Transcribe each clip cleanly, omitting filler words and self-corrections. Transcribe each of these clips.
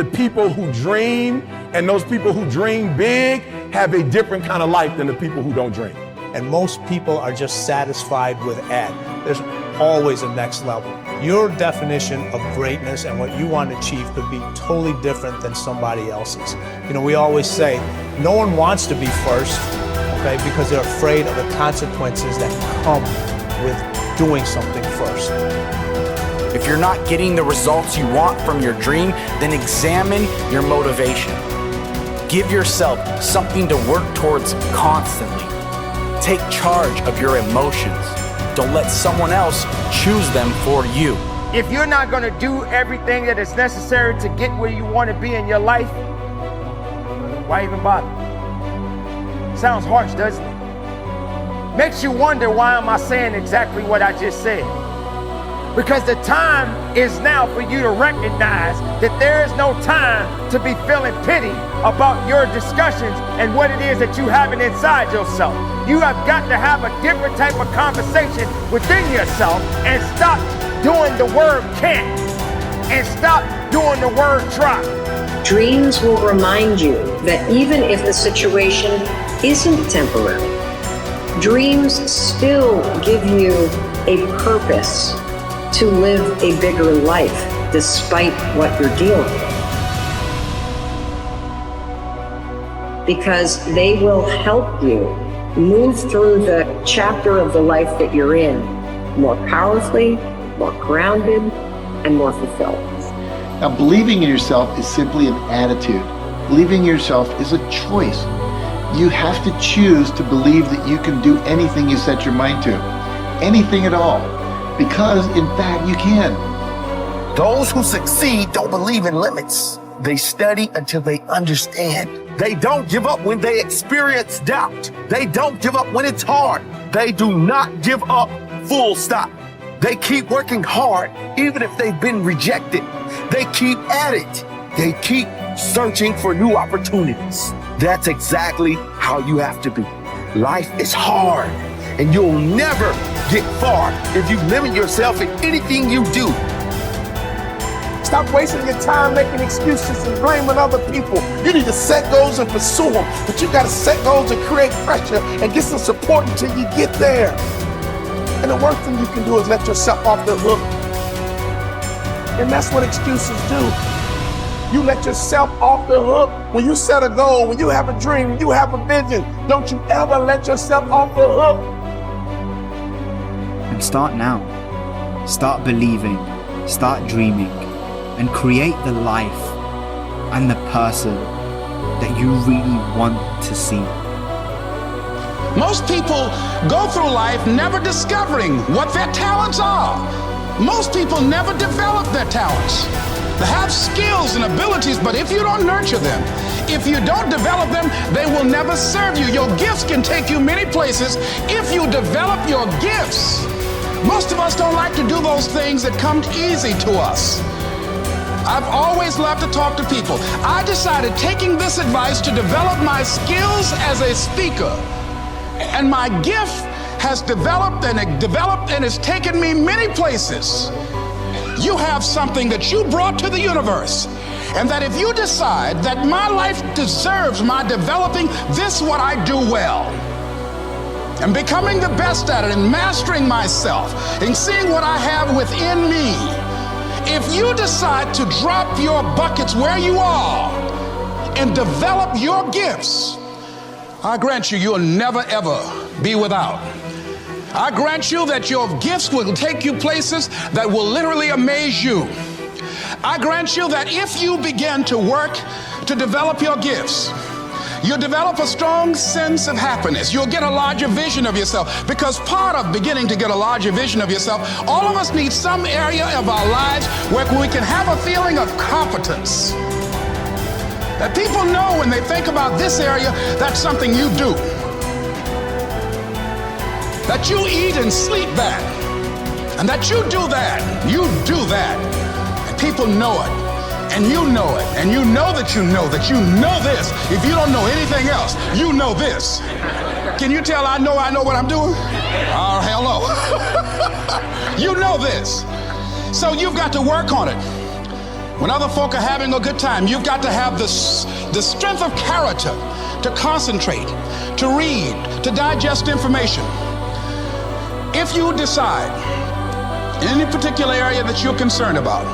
people who dream and those people who dream big have a different kind of life than the people who don't dream. And most people are just satisfied with Ed. There's always a next level. Your definition of greatness and what you want to achieve could be totally different than somebody else's. You know, we always say, no one wants to be first, okay, because they're afraid of the consequences that come with doing something first. If you're not getting the results you want from your dream, then examine your motivation. Give yourself something to work towards constantly. Take charge of your emotions. Don't let someone else choose them for you. If you're not going to do everything that is necessary to get where you want to be in your life, why even bother? Sounds harsh, doesn't it? Makes you wonder, why am I saying exactly what I just said? Because the time is now for you to recognize that there is no time to be feeling pity about your discussions and what it is that you have inside yourself. You have got to have a different type of conversation within yourself and stop doing the word can't and stop doing the word try. Dreams will remind you that even if the situation isn't temporary, dreams still give you a purpose to live a bigger life despite what you're dealing with. Because they will help you move through the chapter of the life that you're in more powerfully, more grounded, and more fulfilled. Now, believing in yourself is simply an attitude. Believing in yourself is a choice. You have to choose to believe that you can do anything you set your mind to. Anything at all. Because, in fact, you can. Those who succeed don't believe in limits. They study until they understand. They don't give up when they experience doubt. They don't give up when it's hard. They do not give up, full stop. They keep working hard, even if they've been rejected. They keep at it. They keep searching for new opportunities. That's exactly how you have to be. Life is hard, and you'll never get far if you limit yourself in anything you do. Stop wasting your time making excuses and blaming other people. You need to set goals and pursue them, but you gotta set goals and create pressure and get some support until you get there. And the worst thing you can do is let yourself off the hook. And that's what excuses do. You let yourself off the hook. When you set a goal, when you have a dream, when you have a vision, don't you ever let yourself off the hook. And start now. Start believing, start dreaming, and create the life and the person that you really want to see. Most people go through life never discovering what their talents are. Most people never develop their talents. They have skills and abilities, but if you don't nurture them, if you don't develop them, they will never serve you. Your gifts can take you many places if you develop your gifts. Most of us don't like to do those things that come easy to us. I've always loved to talk to people. I decided, taking this advice, to develop my skills as a speaker. And my gift has developed and it's taken me many places. You have something that you brought to the universe, and that if you decide that my life deserves my developing this, what I do well, and becoming the best at it, and mastering myself, and seeing what I have within me, if you decide to drop your buckets where you are and develop your gifts, I grant you, you'll never ever be without. I grant you that your gifts will take you places that will literally amaze you. I grant you that if you begin to work to develop your gifts, you'll develop a strong sense of happiness. You'll get a larger vision of yourself, because part of beginning to get a larger vision of yourself, all of us need some area of our lives where we can have a feeling of competence. That people know when they think about this area, that's something you do. That you eat and sleep that. And that you do that. You do that. And people know it. And you know it. And you know that you know that you know this. If you don't know anything else, you know this. Can you tell I know what I'm doing? Oh, hell no. You know this. So you've got to work on it. When other folk are having a good time, you've got to have the strength of character to concentrate, to read, to digest information. If you decide in any particular area that you're concerned about,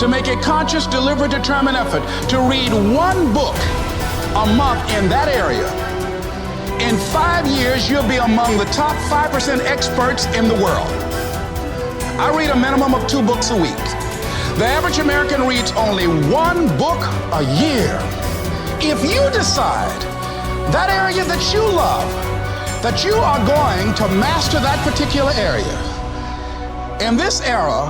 to make a conscious, deliberate, determined effort to read one book a month in that area, in 5 years, you'll be among the top 5% experts in the world. I read a minimum of 2 books a week. The average American reads only 1 book a year. If you decide that area that you love, that you are going to master that particular area, in this era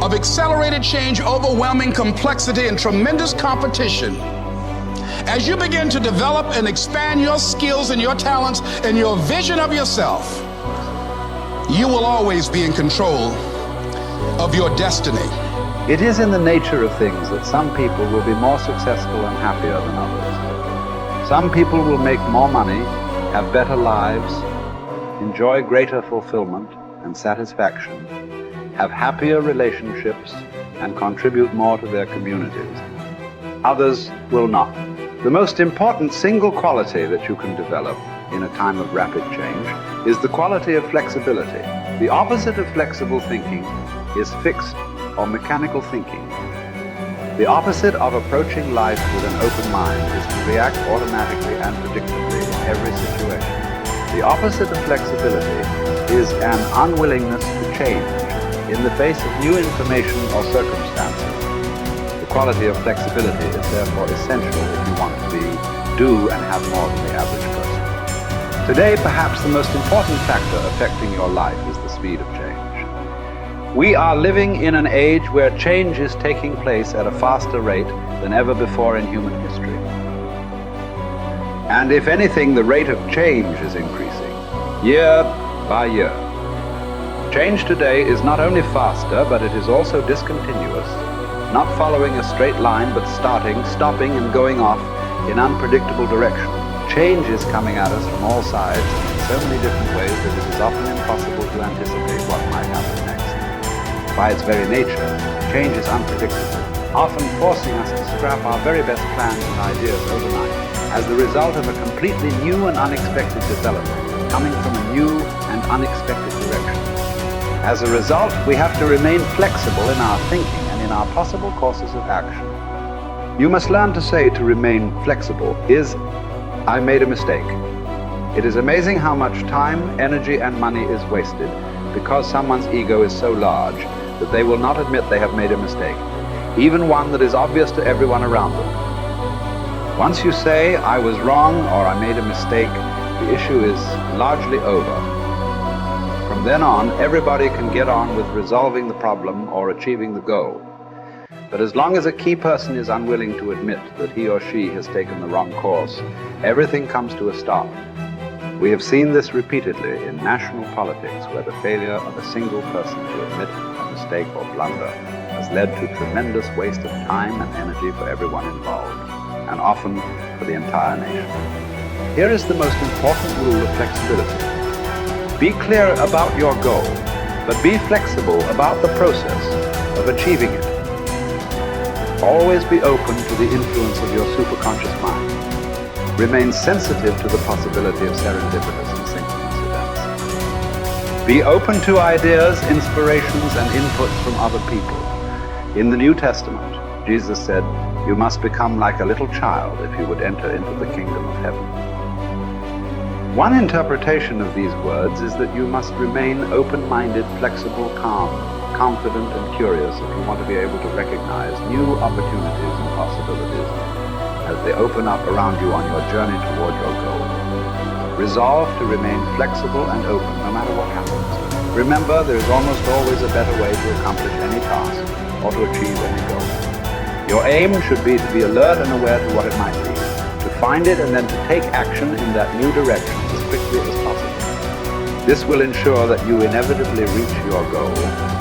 of accelerated change, overwhelming complexity, and tremendous competition, as you begin to develop and expand your skills and your talents and your vision of yourself, you will always be in control of your destiny. It is in the nature of things that some people will be more successful and happier than others. Some people will make more money, have better lives, enjoy greater fulfillment and satisfaction, have happier relationships, and contribute more to their communities. Others will not. The most important single quality that you can develop in a time of rapid change is the quality of flexibility. The opposite of flexible thinking is fixed or mechanical thinking. The opposite of approaching life with an open mind is to react automatically and predictably in every situation. The opposite of flexibility is an unwillingness to change in the face of new information or circumstances. The quality of flexibility is therefore essential if you want to do and have more than the average person. Today, perhaps the most important factor affecting your life is the speed of change. We are living in an age where change is taking place at a faster rate than ever before in human history. And if anything, the rate of change is increasing, year by year. Change today is not only faster, but it is also discontinuous, not following a straight line, but starting, stopping, and going off in unpredictable direction. Change is coming at us from all sides in so many different ways that it is often impossible to anticipate what might happen next. By its very nature, change is unpredictable, often forcing us to scrap our very best plans and ideas overnight as the result of a completely new and unexpected development coming from a new and unexpected direction. As a result, we have to remain flexible in our thinking and in our possible courses of action. You must learn to say to remain flexible is, I made a mistake. It is amazing how much time, energy, and money is wasted because someone's ego is so large that they will not admit they have made a mistake, even one that is obvious to everyone around them. Once you say, I was wrong or I made a mistake, the issue is largely over. From then on, everybody can get on with resolving the problem or achieving the goal. But as long as a key person is unwilling to admit that he or she has taken the wrong course, everything comes to a stop. We have seen this repeatedly in national politics, where the failure of a single person to admit a mistake or blunder has led to tremendous waste of time and energy for everyone involved, and often for the entire nation. Here is the most important rule of flexibility. Be clear about your goal, but be flexible about the process of achieving it. Always be open to the influence of your superconscious mind. Remain sensitive to the possibility of serendipitous and synchronous events. Be open to ideas, inspirations, and inputs from other people. In the New Testament, Jesus said, "You must become like a little child if you would enter into the kingdom of heaven." One interpretation of these words is that you must remain open-minded, flexible, calm, confident, and curious if you want to be able to recognize new opportunities and possibilities as they open up around you on your journey toward your goal. Resolve to remain flexible and open no matter what happens. Remember, there is almost always a better way to accomplish any task or to achieve any goal. Your aim should be to be alert and aware to what it might be, to find it and then to take action in that new direction as quickly as possible. This will ensure that you inevitably reach your goal,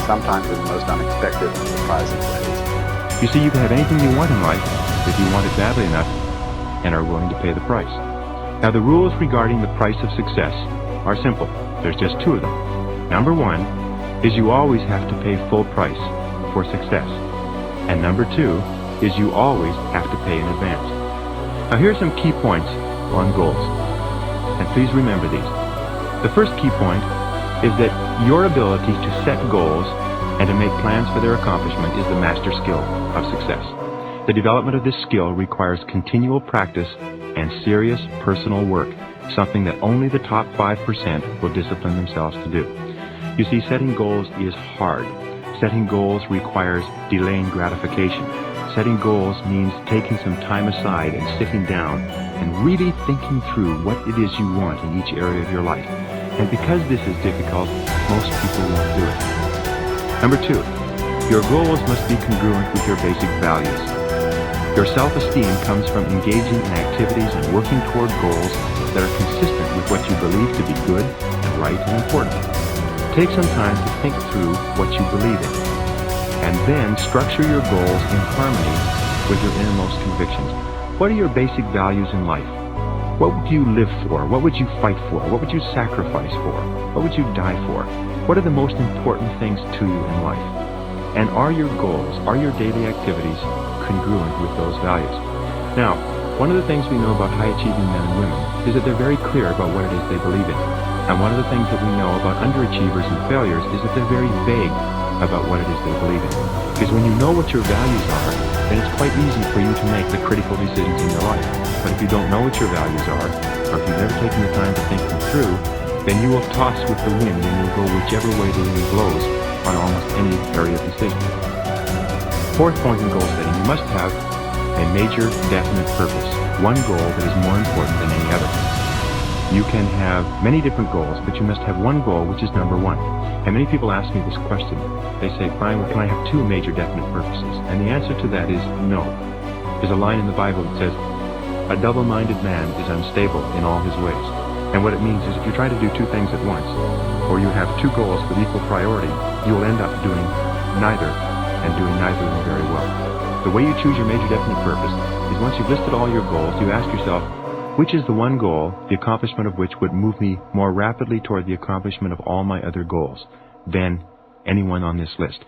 sometimes in the most unexpected and surprising ways. You see, you can have anything you want in life if you want it badly enough and are willing to pay the price. Now, the rules regarding the price of success are simple. There's just 2 of them. Number 1 is you always have to pay full price for success. And number 2 is you always have to pay in advance. Now here are some key points on goals, and please remember these. The first key point is that your ability to set goals and to make plans for their accomplishment is the master skill of success. The development of this skill requires continual practice and serious personal work, something that only the top 5% will discipline themselves to do. You see, setting goals is hard. Setting goals requires delaying gratification. Setting goals means taking some time aside and sitting down and really thinking through what it is you want in each area of your life. And because this is difficult, most people won't do it. Number 2, your goals must be congruent with your basic values. Your self-esteem comes from engaging in activities and working toward goals that are consistent with what you believe to be good and right and important. Take some time to think through what you believe in, and then structure your goals in harmony with your innermost convictions. What are your basic values in life? What would you live for? What would you fight for? What would you sacrifice for? What would you die for? What are the most important things to you in life? And are your goals, are your daily activities congruent with those values? Now, one of the things we know about high-achieving men and women is that they're very clear about what it is they believe in. And one of the things that we know about underachievers and failures is that they're very vague about what it is they believe in. Because when you know what your values are, then it's quite easy for you to make the critical decisions in your life. But if you don't know what your values are, or if you've never taken the time to think them through, then you will toss with the wind and you'll go whichever way the wind blows on almost any area of decision. Fourth point in goal setting, you must have a major, definite purpose, one goal that is more important than any other. You can have many different goals, but you must have one goal which is number one. And many people ask me this question. They say, Brian, well, can I have two major definite purposes? And the answer to that is no. There's a line in the Bible that says, a double-minded man is unstable in all his ways. And what it means is if you try to do two things at once, or you have two goals with equal priority, you will end up doing neither, and doing neither of them very well. The way you choose your major definite purpose is once you've listed all your goals, you ask yourself, which is the one goal, the accomplishment of which would move me more rapidly toward the accomplishment of all my other goals than anyone on this list?